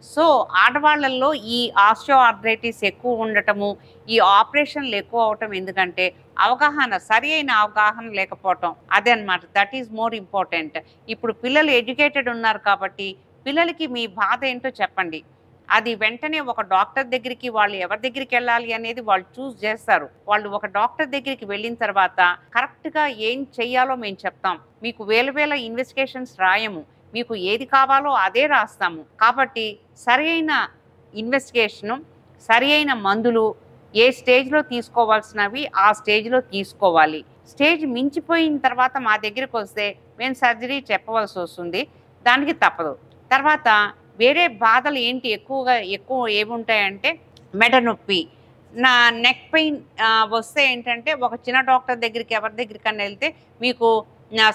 So ఆడవాళ్ళల్లో ఈ osteoarthritis ఎక్కువ ఉండటము, ఈ ఆపరేషన్లు ఎక్కువ అవటం ఎందుకంటే సరి అయిన అవగాహన లేకపోవటం. అదే అనమాట. That is more important. ఇప్పుడు పిల్లలు ఎడ్యుకేటెడ్ ఉన్నారు కాబట్టి పిల్లలకి మీ బాధ ఏంటో చెప్పండి. అది వెంటనే ఒక డాక్టర్ దగ్గరికి వాళ్ళు ఎవరి దగ్గరికి వెళ్ళాలి అనేది వాళ్ళు చూస్ చేస్తారు. వాళ్ళు ఒక డాక్టర్ దగ్గరికి వెళ్ళిన తర్వాత కరెక్ట్‌గా ఏం చెయ్యాలో మేము చెప్తాం. మీకు వేల వేల ఇన్వెస్టిగేషన్స్ రాయము. మీకు ఏది కావాలో అదే రాస్తాము. కాబట్టి సరియైన ఇన్వెస్టిగేషను, సరియైన మందులు ఏ స్టేజ్‌లో తీసుకోవాల్సినవి ఆ స్టేజ్‌లో తీసుకోవాలి. స్టేజ్ మించిపోయిన తర్వాత మా దగ్గరికొస్తే మేము సర్జరీ చెప్పవలసొస్తుంది. దానికి తప్పదు. తర్వాత వేరే బాధలు ఏంటి ఎక్కువ ఏముంటాయంటే మెడ నొప్పి, నా నెక్ పెయిన్ వస్తే ఏంటంటే ఒక చిన్న డాక్టర్ దగ్గరికి ఎవరి దగ్గరికన్నా వెళ్తే మీకు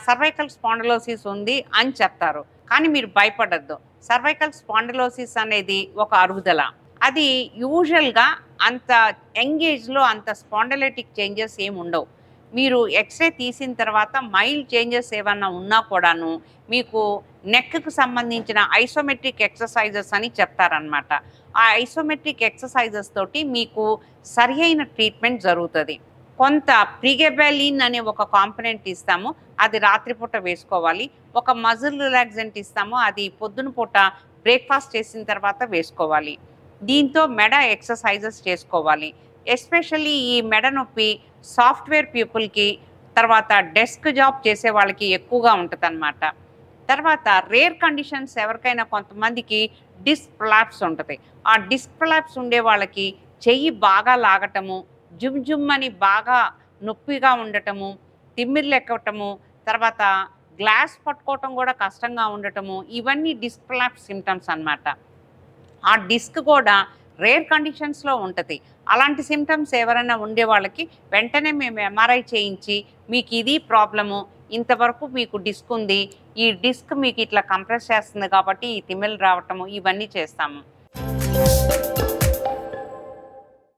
సర్వైకల్ స్పాండిలోసిస్ ఉంది అని చెప్తారు. కానీ మీరు భయపడొద్దు. సర్వైకల్ స్పాండిలోసిస్ అనేది ఒక అరుగుదల. అది యూజువల్‌గా అంత యంగ్ ఏజ్‌లో అంత స్పాండిలైటిక్ చేంజెస్ ఏమి ఉండవు. మీరు ఎక్స్‌రే తీసిన తర్వాత మైల్డ్ చేంజెస్ ఏమన్నా ఉన్నా కూడాను మీకు నెక్‌కి సంబంధించిన ఐసోమెట్రిక్ ఎక్సర్‌సైజెస్ అని చెప్తారనమాట. ఆ ఐసోమెట్రిక్ ఎక్సర్‌సైజెస్ తోటి మీకు సరియైన ట్రీట్మెంట్ జరుగుతది. కొంత ప్రిగెబెలిన్ అనే ఒక కాంపోనెంట్ ఇస్తాము. అది రాత్రిపూట వేసుకోవాలి. ఒక మజిల్ రిలాక్సెంట్ ఇస్తాము. అది పొద్దున పూట బ్రేక్‌ఫాస్ట్ చేసిన తర్వాత వేసుకోవాలి. దీంతో మెడ ఎక్సర్‌సైజెస్ చేసుకోవాలి. ఎస్పెషల్లీ ఈ మెడ నొప్పి సాఫ్ట్‌వేర్ పీపుల్‌కి, తర్వాత డెస్క్ జాబ్ చేసే వాళ్ళకి ఎక్కువగా ఉంటదనమాట. తర్వాత రేర్ కండిషన్స్ ఎవరికైనా కొంతమందికి డిస్క్ ప్రొలాప్స్ ఉంటది. ఆ డిస్క్ ప్రొలాప్స్ ఉండే వాళ్ళకి చెయ్యి బాగా లాగటము, జుమ్ జుమ్ అని బాగా నొప్పిగా ఉండటము, తిమ్మిర్లెక్కటము, తర్వాత గ్లాస్ పట్టుకోవటం కూడా కష్టంగా ఉండటము, ఇవన్నీ డిస్క్ ప్రొలాప్స్ సింప్టమ్స్ అనమాట. ఆ డిస్క్ కూడా రేర్ కండిషన్స్‌లో ఉంటది. అలాంటి సింప్టమ్స్ ఎవరైనా ఉండే వాళ్ళకి వెంటనే మేము ఎంఆర్ఐ చేయించి మీకు ఇది ప్రాబ్లము, ఇంతవరకు మీకు డిస్క్ ఉంది. ఈ డిస్క్ మీకు ఇట్లా కంప్రెస్ చేస్తుంది కాబట్టి ఈ తిమ్మిర్లు రావటము ఇవన్నీ చేస్తాము.